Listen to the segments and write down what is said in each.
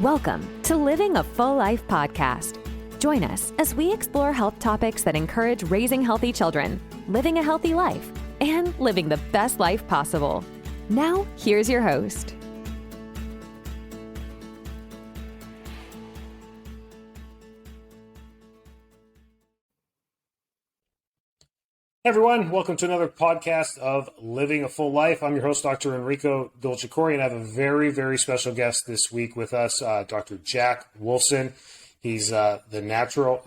Welcome to Living a Full Life podcast. Join us as we explore health topics that encourage raising healthy children, living a healthy life, and living the best life possible. Now, here's your host. Hey everyone, welcome to another podcast of Living a Full Life. I'm your host, Dr. Enrico Dolcecore, and I have a very, very special guest this week with us, Dr. Jack Wolfson. He's the natural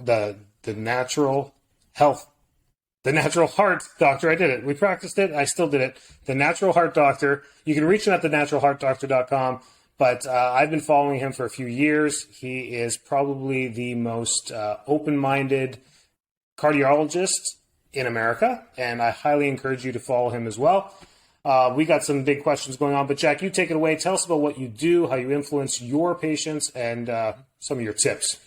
heart doctor. I did it. We practiced it. I still did it. The natural heart doctor. You can reach him at thenaturalheartdoctor.com, but I've been following him for a few years. He is probably the most open-minded cardiologist in America, and I highly encourage you to follow him as well. We got some big questions going on, but Jack, you take it away. Tell us about what you do, how you influence your patients, and some of your tips.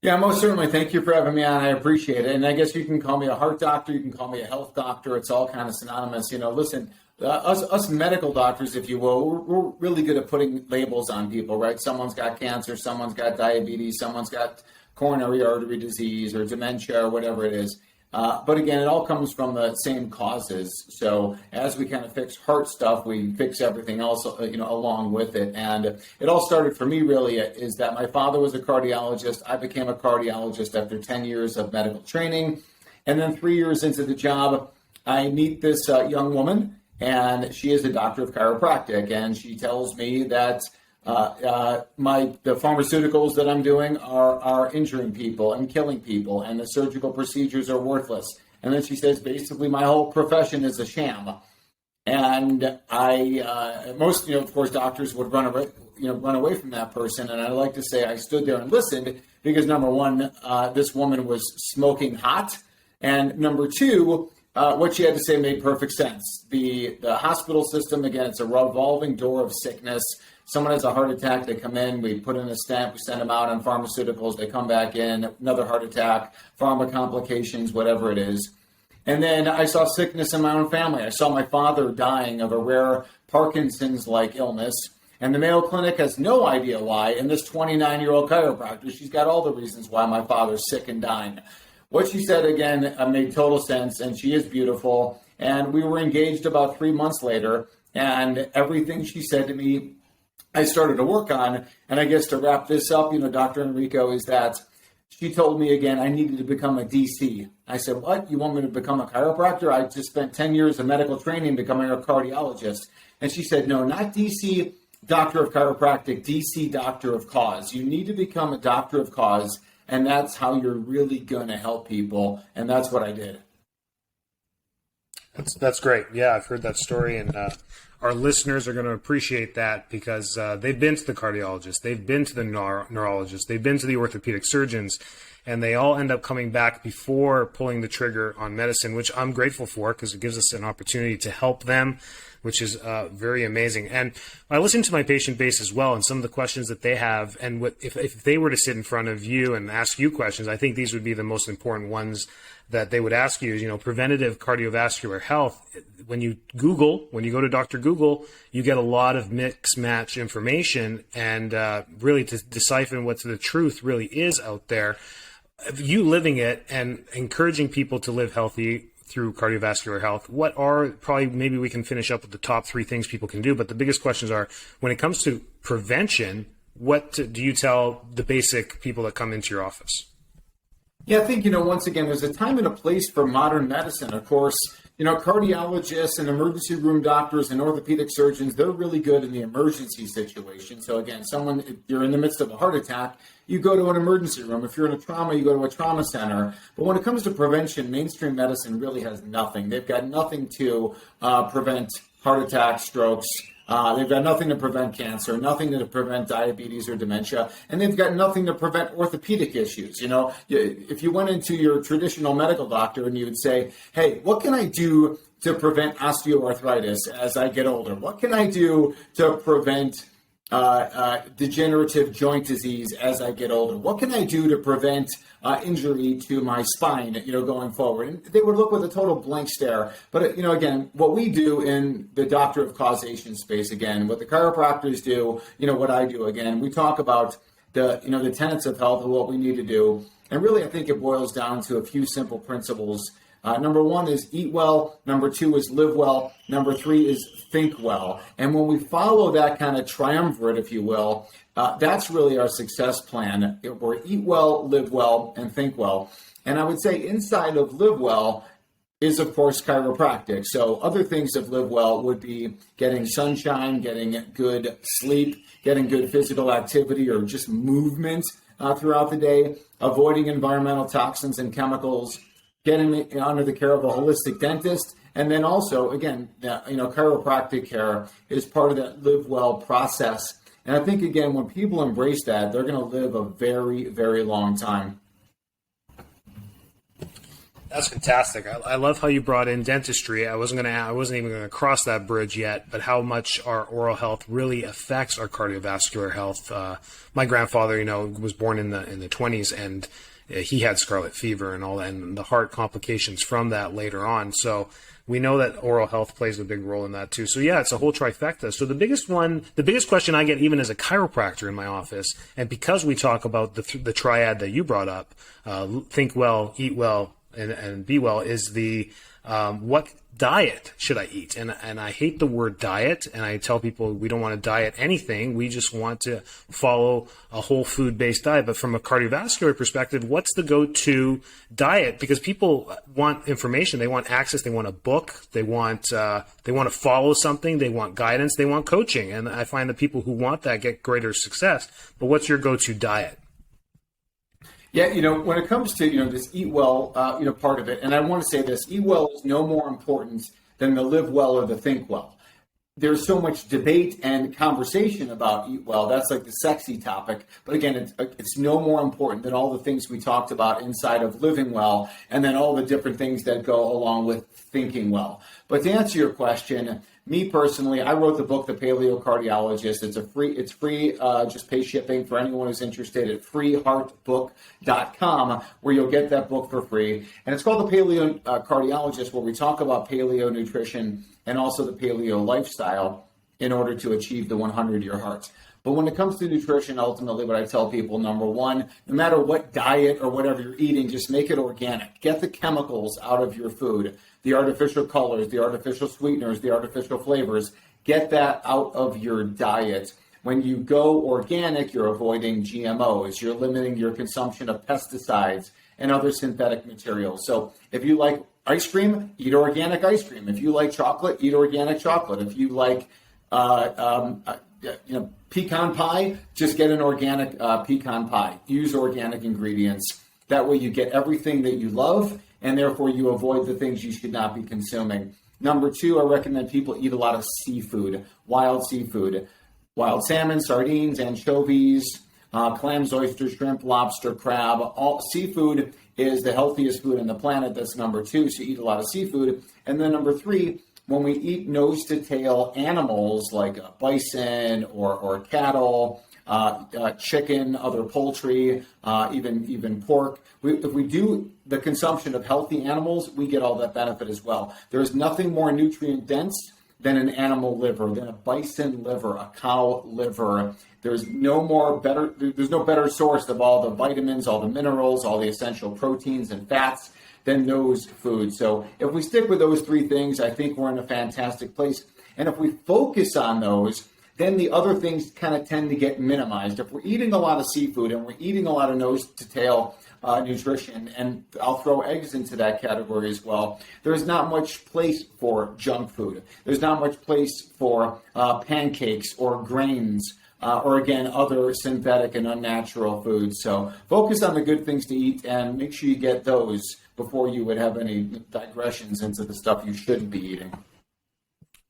Yeah, most certainly. Thank you for having me on. I appreciate it. And I guess you can call me a heart doctor. You can call me a health doctor. It's all kind of synonymous. You know, listen, us medical doctors, if you will, we're really good at putting labels on people, right? Someone's got cancer, someone's got diabetes, someone's got coronary artery disease or dementia or whatever it is. But again, it all comes from the same causes. So as we kind of fix heart stuff, we fix everything else, along with it. And it all started for me really is that my father was a cardiologist. I became a cardiologist after 10 years of medical training. And then 3 years into the job, I meet this young woman, and she is a doctor of chiropractic. And she tells me that the pharmaceuticals that I'm doing are injuring people and killing people, and the surgical procedures are worthless. And then she says, basically, my whole profession is a sham. And most, of course, doctors would run away from that person. And I like to say I stood there and listened because number one, this woman was smoking hot, and number two, what she had to say made perfect sense. The hospital system, again, it's a revolving door of sickness. Someone has a heart attack, they come in, we put in a stent, we send them out on pharmaceuticals, they come back in, another heart attack, pharma complications, whatever it is. And then I saw sickness in my own family. I saw my father dying of a rare Parkinson's-like illness, and the Mayo Clinic has no idea why, and this 29-year-old chiropractor, she's got all the reasons why my father's sick and dying. What she said, again, made total sense, and she is beautiful, and we were engaged about 3 months later, and everything she said to me, I started to work on. And I guess to wrap this up, Dr. Enrico, is that she told me again, I needed to become a DC. I said, what? You want me to become a chiropractor? I just spent 10 years of medical training becoming a cardiologist. And she said, no, not DC, doctor of chiropractic, DC, doctor of cause. You need to become a doctor of cause. And that's how you're really going to help people. And that's what I did. That's great. Yeah, I've heard that story, and our listeners are going to appreciate that because they've been to the cardiologist, they've been to the neurologist, they've been to the orthopedic surgeons, and they all end up coming back before pulling the trigger on medicine, which I'm grateful for because it gives us an opportunity to help them, which is very amazing. And I listen to my patient base as well, and some of the questions that they have, and if they were to sit in front of you and ask you questions, I think these would be the most important ones that they would ask you is, preventative cardiovascular health. When you go to Dr. Google, you get a lot of mix match information, and really to decipher what the truth really is out there. You living it and encouraging people to live healthy through cardiovascular health, what are maybe we can finish up with the top 3 things people can do, but the biggest questions are, when it comes to prevention, what do you tell the basic people that come into your office? Yeah, I think, once again, there's a time and a place for modern medicine. Of course, cardiologists and emergency room doctors and orthopedic surgeons, they're really good in the emergency situation. So again, if you're in the midst of a heart attack, you go to an emergency room. If you're in a trauma, you go to a trauma center. But when it comes to prevention, mainstream medicine really has nothing. They've got nothing to prevent heart attacks, strokes. They've got nothing to prevent cancer, nothing to prevent diabetes or dementia, and they've got nothing to prevent orthopedic issues. If you went into your traditional medical doctor and you would say, hey, what can I do to prevent osteoarthritis as I get older? What can I do to prevent degenerative joint disease as I get older? What can I do to prevent injury to my spine, going forward? And they would look with a total blank stare. But, again, what we do in the doctor of causation space, again, what the chiropractors do, what I do, again, we talk about the tenets of health and what we need to do. And really, I think it boils down to a few simple principles. Number one is eat well. Number two is live well. Number three is think well. And when we follow that kind of triumvirate, if you will, that's really our success plan. We're eat well, live well, and think well. And I would say inside of live well is, of course, chiropractic. So other things of live well would be getting sunshine, getting good sleep, getting good physical activity or just movement throughout the day, avoiding environmental toxins and chemicals, getting under the care of a holistic dentist, and then also, again, chiropractic care is part of that live well process. And I think, again, when people embrace that, they're going to live a very, very long time. That's fantastic. I love how you brought in dentistry. I wasn't even going to cross that bridge yet, but how much our oral health really affects our cardiovascular health. My grandfather, was born in the 20s, and he had scarlet fever and all that, and the heart complications from that later on. So we know that oral health plays a big role in that too. So yeah, it's a whole trifecta. So the biggest question I get even as a chiropractor in my office, and because we talk about the triad that you brought up, think well, eat well, and be well, is the what diet should I eat? And I hate the word diet, and I tell people we don't want to diet anything. We just want to follow a whole food-based diet. But from a cardiovascular perspective, what's the go-to diet? Because people want information, they want access, they want a book, they want to follow something, they want guidance, they want coaching. And I find that people who want that get greater success. But what's your go-to diet? Yeah, when it comes to, this eat well, part of it, and I want to say this, eat well is no more important than the live well or the think well. There's so much debate and conversation about eat well. That's like the sexy topic. But again, it's no more important than all the things we talked about inside of living well, and then all the different things that go along with thinking well. But to answer your question, me personally, I wrote the book, The Paleo Cardiologist. It's free, just pay shipping for anyone who's interested at freeheartbook.com, where you'll get that book for free. And it's called The Paleo Cardiologist, where we talk about paleo nutrition and also the paleo lifestyle in order to achieve the 100-year heart. But when it comes to nutrition, ultimately what I tell people, number one, no matter what diet or whatever you're eating, just make it organic. Get the chemicals out of your food, the artificial colors, the artificial sweeteners, the artificial flavors. Get that out of your diet. When you go organic, you're avoiding GMOs. You're limiting your consumption of pesticides and other synthetic materials. So if you like ice cream, eat organic ice cream. If you like chocolate, eat organic chocolate. If you like pecan pie, just get an organic pecan pie. Use organic ingredients. That way you get everything that you love, and therefore you avoid the things you should not be consuming. Number two, I recommend people eat a lot of seafood, wild seafood. Wild salmon, sardines, anchovies, clams, oysters, shrimp, lobster, crab. All seafood is the healthiest food on the planet. That's number two, so eat a lot of seafood. And then number three, when we eat nose-to-tail animals like bison or cattle, chicken, other poultry, even pork, if we do the consumption of healthy animals, we get all that benefit as well. There's nothing more nutrient-dense than an animal liver, than a bison liver, a cow liver. There's no better source of all the vitamins, all the minerals, all the essential proteins and fats than those foods. So if we stick with those three things, I think we're in a fantastic place. And if we focus on those, then the other things kind of tend to get minimized. If we're eating a lot of seafood and we're eating a lot of nose-to-tail nutrition, and I'll throw eggs into that category as well, there's not much place for junk food. There's not much place for pancakes or grains, or again, other synthetic and unnatural foods. So focus on the good things to eat and make sure you get those before you would have any digressions into the stuff you shouldn't be eating.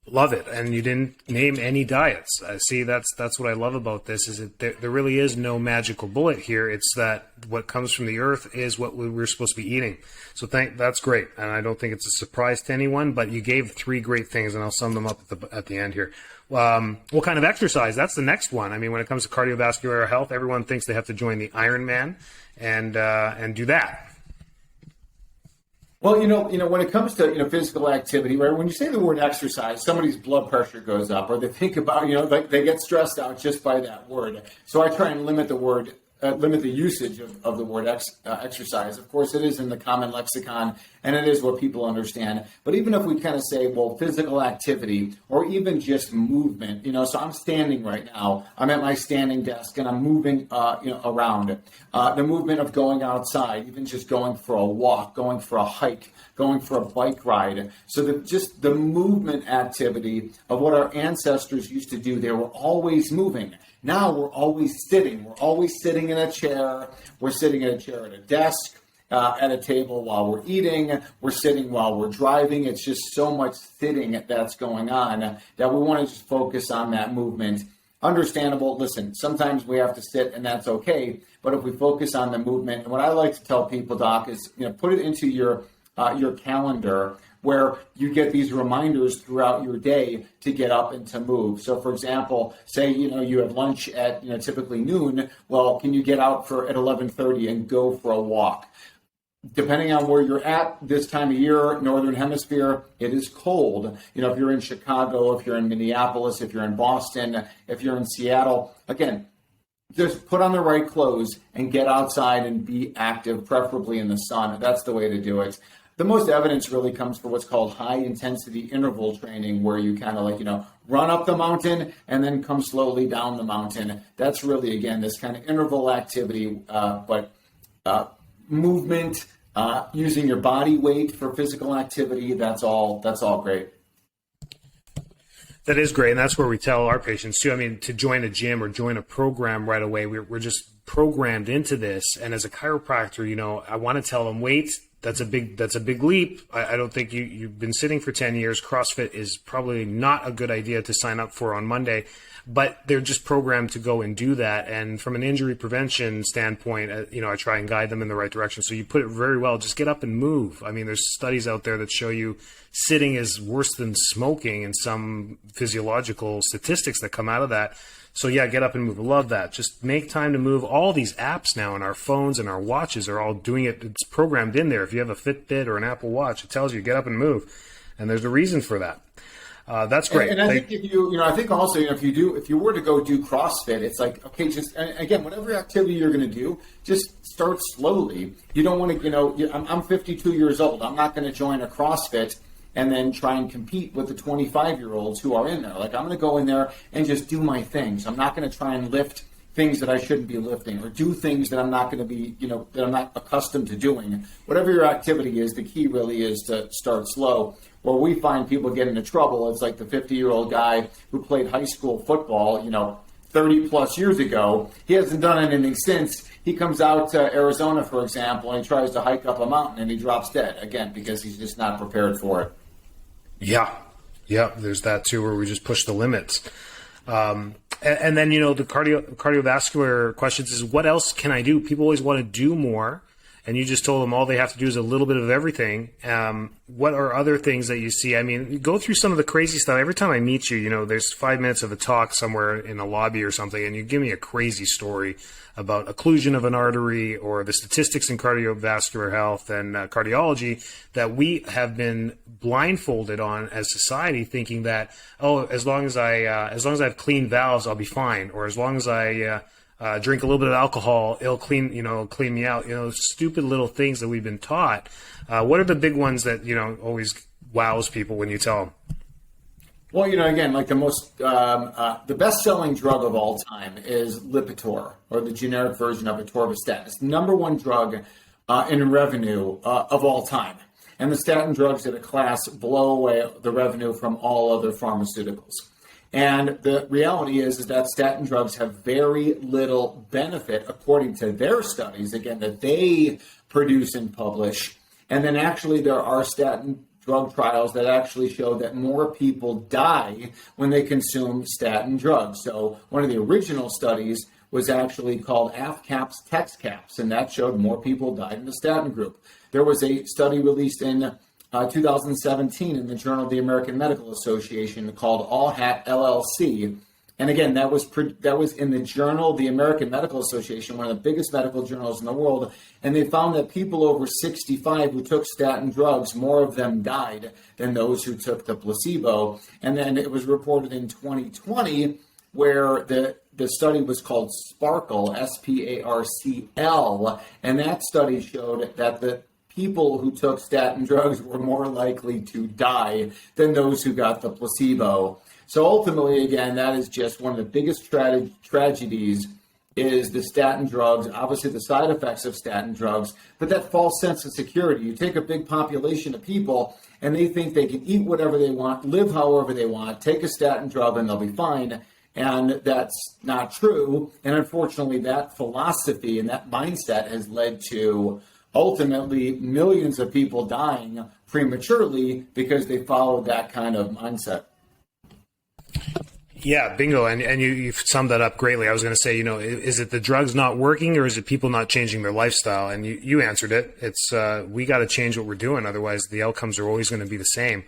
Love it. And you didn't name any diets. See, that's what I love about this, is that there really is no magical bullet here. It's that what comes from the earth is what we're supposed to be eating. So that's great. And I don't think it's a surprise to anyone, but you gave three great things, and I'll sum them up at the end here. What kind of exercise? That's the next one. I mean, when it comes to cardiovascular health, everyone thinks they have to join the Ironman and do that. Well, when it comes to, physical activity, right? When you say the word exercise, somebody's blood pressure goes up, or they think about, like they get stressed out just by that word. So I try and limit the usage of the word exercise. Of course, it is in the common lexicon, and it is what people understand. But even if we kind of say, well, physical activity, or even just movement, so I'm standing right now. I'm at my standing desk, and I'm moving, around. The movement of going outside, even just going for a walk, going for a hike, going for a bike ride. So just the movement activity of what our ancestors used to do, they were always moving. Now we're always sitting. We're always sitting in a chair. We're sitting in a chair at a desk, at a table while we're eating. We're sitting while we're driving. It's just so much sitting that's going on that we want to just focus on that movement. Understandable. Listen, sometimes we have to sit, and that's okay. But if we focus on the movement, and what I like to tell people, Doc, is put it into your calendar, where you get these reminders throughout your day to get up and to move. So for example, say, you have lunch at, typically noon. Well, can you get out at 11:30 and go for a walk? Depending on where you're at this time of year, Northern Hemisphere, it is cold. If you're in Chicago, if you're in Minneapolis, if you're in Boston, if you're in Seattle, again, just put on the right clothes and get outside and be active, preferably in the sun. That's the way to do it. The most evidence really comes for what's called high-intensity interval training, where you kind of run up the mountain and then come slowly down the mountain. That's really, again, this kind of interval activity, but movement, using your body weight for physical activity, that's all great. That is great, and that's where we tell our patients too. I mean, to join a gym or join a program right away, we're just programmed into this. And as a chiropractor, I want to tell them, wait, that's a big leap. I don't think you've been sitting for 10 years. CrossFit is probably not a good idea to sign up for on Monday, but they're just programmed to go and do that. And from an injury prevention standpoint, I try and guide them in the right direction. So you put it very well. Just get up and move. I mean, there's studies out there that show you sitting is worse than smoking, and some physiological statistics that come out of that. So yeah, get up and move. I love that. Just make time to move. All these apps now on our phones and our watches are all doing it. It's programmed in there. If you have a Fitbit or an Apple Watch, it tells you get up and move. And there's a reason for that. That's great. And I think I think also, if you were to go do CrossFit, it's like, okay, just, again, whatever activity you're going to do, just start slowly. You don't want to, I'm 52 years old. I'm not going to join a CrossFit and then try and compete with the 25-year-olds who are in there. Like, I'm going to go in there and just do my things. I'm not going to try and lift things that I shouldn't be lifting, or do things that I'm not going to be, that I'm not accustomed to doing. Whatever your activity is, the key really is to start slow. Where we find people get into trouble, it's like the 50-year-old guy who played high school football, 30 plus years ago. He hasn't done anything since. He comes out to Arizona, for example, and he tries to hike up a mountain and he drops dead, again, because he's just not prepared for it. Yeah, there's that too, where we just push the limits. And then, the cardiovascular questions is, what else can I do? People always want to do more. And you just told them all they have to do is a little bit of everything. What are other things that you see? I mean, go through some of the crazy stuff. Every time I meet you, there's 5 minutes of a talk somewhere in a lobby or something, and you give me a crazy story about occlusion of an artery or the statistics in cardiovascular health and cardiology that we have been blindfolded on as society, thinking that, as long as I have clean valves, I'll be fine, or as long as I drink a little bit of alcohol, it'll clean me out. Stupid little things that we've been taught. What are the big ones that, always wows people when you tell them? Well, again, like the best-selling drug of all time is Lipitor, or the generic version of atorvastatin. It's the number one drug in revenue of all time. And the statin drugs at a class blow away the revenue from all other pharmaceuticals. And the reality is that statin drugs have very little benefit, according to their studies, again, that they produce and publish. And then actually there are statin drug trials that actually show that more people die when they consume statin drugs. So one of the original studies was actually called AFCAPS, TEXCAPS, and that showed more people died in the statin group. There was a study released in 2017 in the Journal of the American Medical Association called All Hat LLC. And again, that was in the Journal of the American Medical Association, one of the biggest medical journals in the world. And they found that people over 65 who took statin drugs, more of them died than those who took the placebo. And then it was reported in 2020 where the study was called Sparkle, SPARCL. And that study showed that the people who took statin drugs were more likely to die than those who got the placebo. So ultimately, again, that is just one of the biggest tragedies is the statin drugs, obviously the side effects of statin drugs, but that false sense of security. You take a big population of people and they think they can eat whatever they want, live however they want, take a statin drug and they'll be fine. And that's not true. And unfortunately, that philosophy and that mindset has led to ultimately millions of people dying prematurely because they followed that kind of mindset. Yeah, bingo. And you've summed that up greatly. I was going to say, is it the drugs not working or is it people not changing their lifestyle? And you answered it. It's we got to change what we're doing. Otherwise, the outcomes are always going to be the same.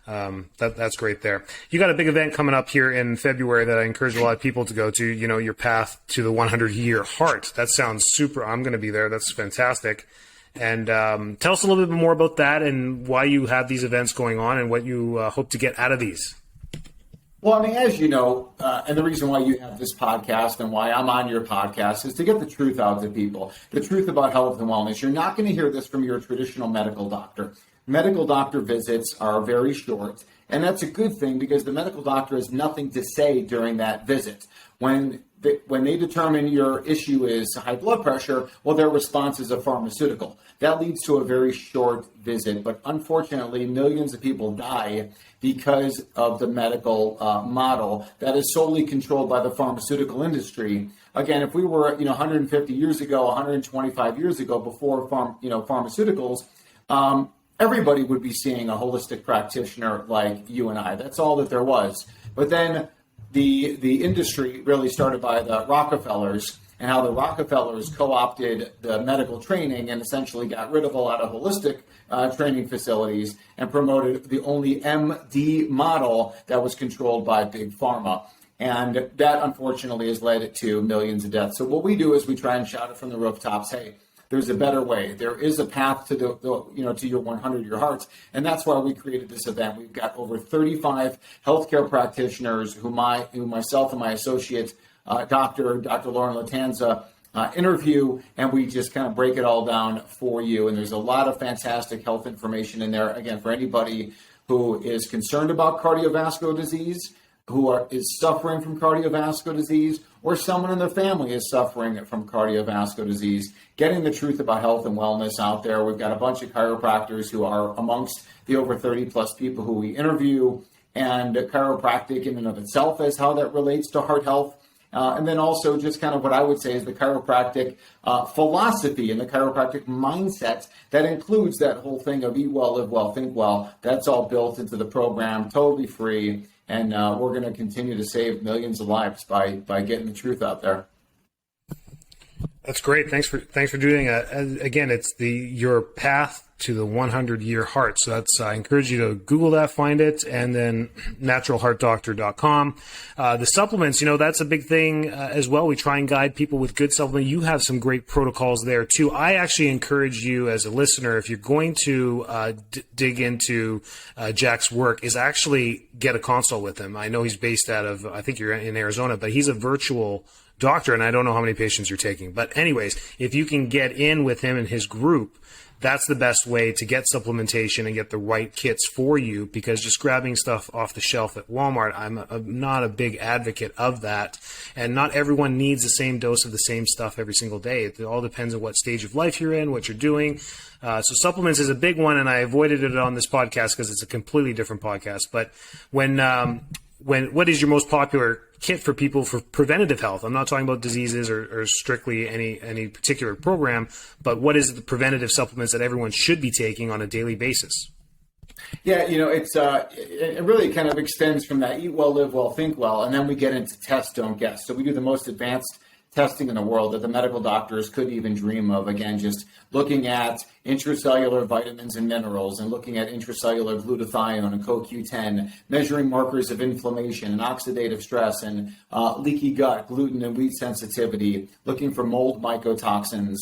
That's great there. You got a big event coming up here in February that I encourage a lot of people to go to, your path to the 100-year heart. That sounds super. I'm going to be there. That's fantastic. And tell us a little bit more about that and why you have these events going on and what you hope to get out of these. Well, I mean, as you know, and the reason why you have this podcast and why I'm on your podcast is to get the truth out to people, the truth about health and wellness. You're not going to hear this from your traditional medical doctor. Medical doctor visits are very short, and that's a good thing because the medical doctor has nothing to say during that visit. When they determine your issue is high blood pressure, well, their response is a pharmaceutical. That leads to a very short visit, but unfortunately, millions of people die because of the medical model that is solely controlled by the pharmaceutical industry. Again, if we were 150 years ago, 125 years ago, before pharmaceuticals, everybody would be seeing a holistic practitioner like you and I. That's all that there was. But then the industry really started by the Rockefellers, and how the Rockefellers co-opted the medical training and essentially got rid of a lot of holistic training facilities and promoted the only MD model that was controlled by Big Pharma. And that, unfortunately, has led to millions of deaths. So what we do is we try and shout it from the rooftops, hey, there's a better way. There is a path to to your 100-year hearts, and that's why we created this event. We've got over 35 healthcare practitioners who myself and my associate, Dr. Lauren Latanza, interview, and we just kind of break it all down for you. And there's a lot of fantastic health information in there. Again, for anybody who is concerned about cardiovascular disease, is suffering from cardiovascular disease, or someone in their family is suffering from cardiovascular disease, getting the truth about health and wellness out there. We've got a bunch of chiropractors who are amongst the over 30 plus people who we interview, and chiropractic in and of itself as how that relates to heart health. And then also just kind of what I would say is the chiropractic philosophy and the chiropractic mindset that includes that whole thing of eat well, live well, think well. That's all built into the program, totally free. And we're going to continue to save millions of lives by getting the truth out there. That's great. Thanks for doing it. Again, it's your path to the 100-year heart. So that's I encourage you to Google that, find it, and then naturalheartdoctor.com. The supplements, that's a big thing as well. We try and guide people with good supplements. You have some great protocols there too. I actually encourage you as a listener, if you're going to dig into Jack's work, is actually get a consult with him. I know he's based out of, I think you're in Arizona, but he's a virtual doctor, and I don't know how many patients you're taking. But anyways, if you can get in with him and his group, that's the best way to get supplementation and get the right kits for you, because just grabbing stuff off the shelf at Walmart, I'm not a big advocate of that. And not everyone needs the same dose of the same stuff every single day. It all depends on what stage of life you're in, what you're doing. So supplements is a big one, and I avoided it on this podcast because it's a completely different podcast. But what is your most popular kit for people for preventative health? I'm not talking about diseases or strictly any particular program, but what is the preventative supplements that everyone should be taking on a daily basis? Yeah, it really kind of extends from that eat well, live well, think well, and then we get into test, don't guess. So we do the most advanced testing in the world that the medical doctors couldn't even dream of. Again, just looking at intracellular vitamins and minerals and looking at intracellular glutathione and CoQ10, measuring markers of inflammation and oxidative stress and leaky gut, gluten and wheat sensitivity, looking for mold mycotoxins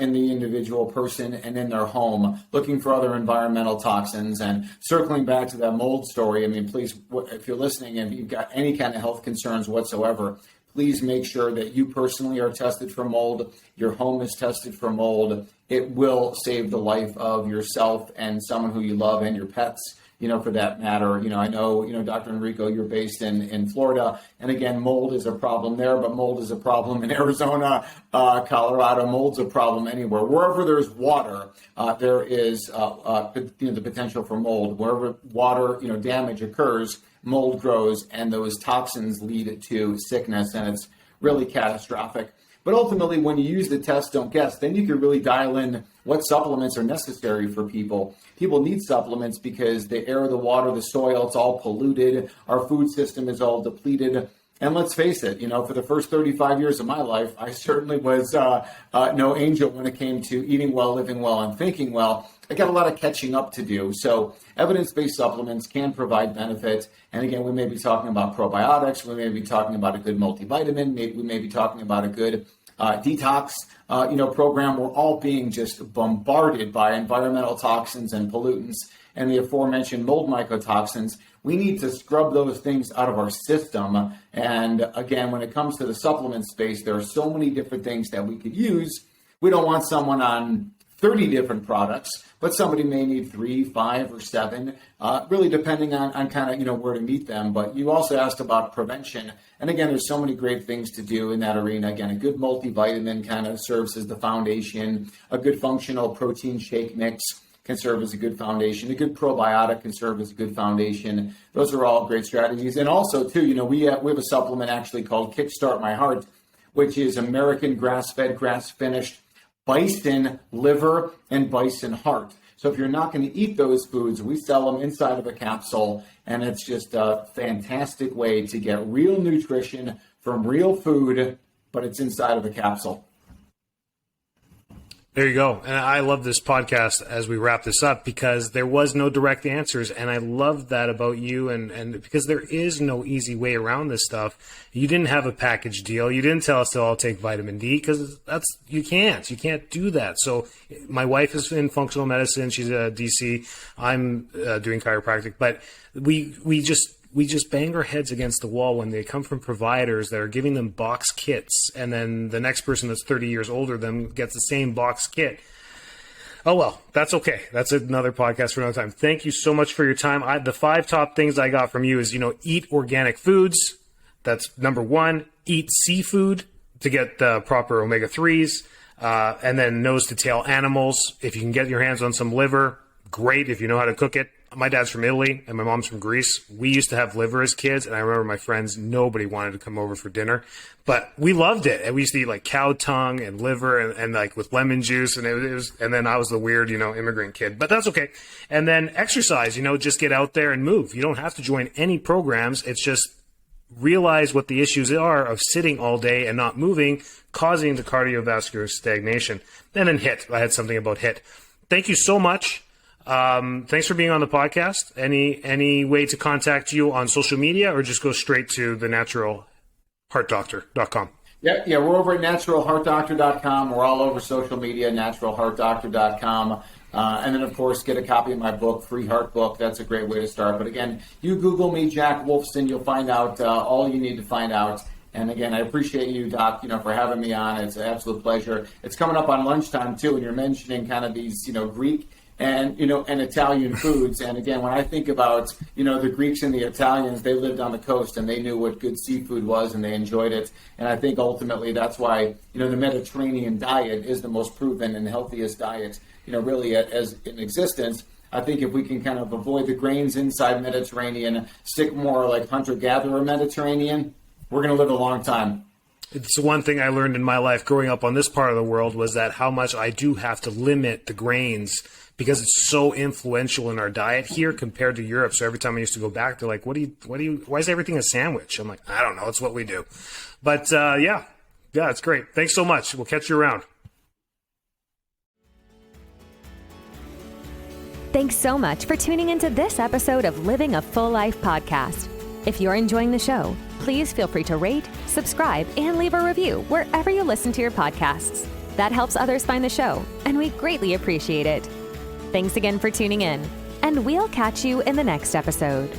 in the individual person and in their home, looking for other environmental toxins. And circling back to that mold story, I mean, please, if you're listening and you've got any kind of health concerns whatsoever, please make sure that you personally are tested for mold, your home is tested for mold. It will save the life of yourself and someone who you love and your pets, for that matter. I know, Dr. Enrico, you're based in Florida. And again, mold is a problem there, but mold is a problem in Arizona, Colorado. Mold's a problem anywhere. Wherever there's water, there is the potential for mold. Wherever water, damage occurs, mold grows, and those toxins lead to sickness, and it's really catastrophic. But ultimately, when you use the test, don't guess, then you can really dial in what supplements are necessary for people. People need supplements because the air, the water, the soil, it's all polluted. Our food system is all depleted. And let's face it, for the first 35 years of my life, I certainly was no angel when it came to eating well, living well, and thinking well. I got a lot of catching up to do. So evidence-based supplements can provide benefit. And again, we may be talking about probiotics. We may be talking about a good multivitamin. We may be talking about a good detox, program. We're all being just bombarded by environmental toxins and pollutants and the aforementioned mold mycotoxins. We need to scrub those things out of our system. And again, when it comes to the supplement space, there are so many different things that we could use. We don't want someone on 30 different products, but somebody may need 3, 5, or 7, really depending on kind of, where to meet them. But you also asked about prevention. And again, there's so many great things to do in that arena. Again, a good multivitamin kind of serves as the foundation. A good functional protein shake mix can serve as a good foundation. A good probiotic can serve as a good foundation. Those are all great strategies. And also, too, we have a supplement actually called Kickstart My Heart, which is American grass-fed, grass-finished bison liver and bison heart. So if you're not going to eat those foods, we sell them inside of a capsule, and it's just a fantastic way to get real nutrition from real food, but it's inside of a capsule. There you go. And I love this podcast as we wrap this up because there was no direct answers. And I love that about you. And because there is no easy way around this stuff. You didn't have a package deal. You didn't tell us to all take vitamin D because you can't do that. So my wife is in functional medicine. She's a DC. I'm doing chiropractic, but we just bang our heads against the wall when they come from providers that are giving them box kits, and then the next person that's 30 years older than them gets the same box kit. Oh, well, that's okay. That's another podcast for another time. Thank you so much for your time. The 5 top things I got from you is, eat organic foods. That's number 1. Eat seafood to get the proper omega-3s, and then nose to tail animals. If you can get your hands on some liver, great if you know how to cook it. My dad's from Italy and my mom's from Greece. We used to have liver as kids, and I remember my friends, nobody wanted to come over for dinner, but we loved it. And we used to eat like cow tongue and liver and like with lemon juice, and it was, and then I was the weird, immigrant kid, but that's okay. And then exercise, just get out there and move. You don't have to join any programs. It's just realize what the issues are of sitting all day and not moving, causing the cardiovascular stagnation. And then HIIT. I had something about HIIT. Thank you so much. Thanks for being on the podcast. Any way to contact you on social media, or just go straight to the naturalheartdoctor.com? Yeah, we're over at naturalheartdoctor.com. We're all over social media, naturalheartdoctor.com. And then, of course, get a copy of my book, Free Heart Book. That's a great way to start. But again, you Google me, Jack Wolfson. You'll find out all you need to find out. And again, I appreciate you, Doc, for having me on. It's an absolute pleasure. It's coming up on lunchtime, too, and you're mentioning kind of these, Greek and Italian foods. And again, when I think about, the Greeks and the Italians, they lived on the coast and they knew what good seafood was and they enjoyed it. And I think ultimately that's why, the Mediterranean diet is the most proven and healthiest diet, really as in existence. I think if we can kind of avoid the grains inside Mediterranean, stick more like hunter-gatherer Mediterranean, we're going to live a long time. It's one thing I learned in my life growing up on this part of the world was that how much I do have to limit the grains because it's so influential in our diet here compared to Europe. So every time I used to go back, they're like, why is everything a sandwich? I'm like, I don't know. It's what we do. But yeah, Yeah, it's great. Thanks so much. We'll catch you around. Thanks so much for tuning into this episode of Living a Full Life podcast. If you're enjoying the show, please feel free to rate, subscribe, and leave a review wherever you listen to your podcasts. That helps others find the show, and we greatly appreciate it. Thanks again for tuning in, and we'll catch you in the next episode.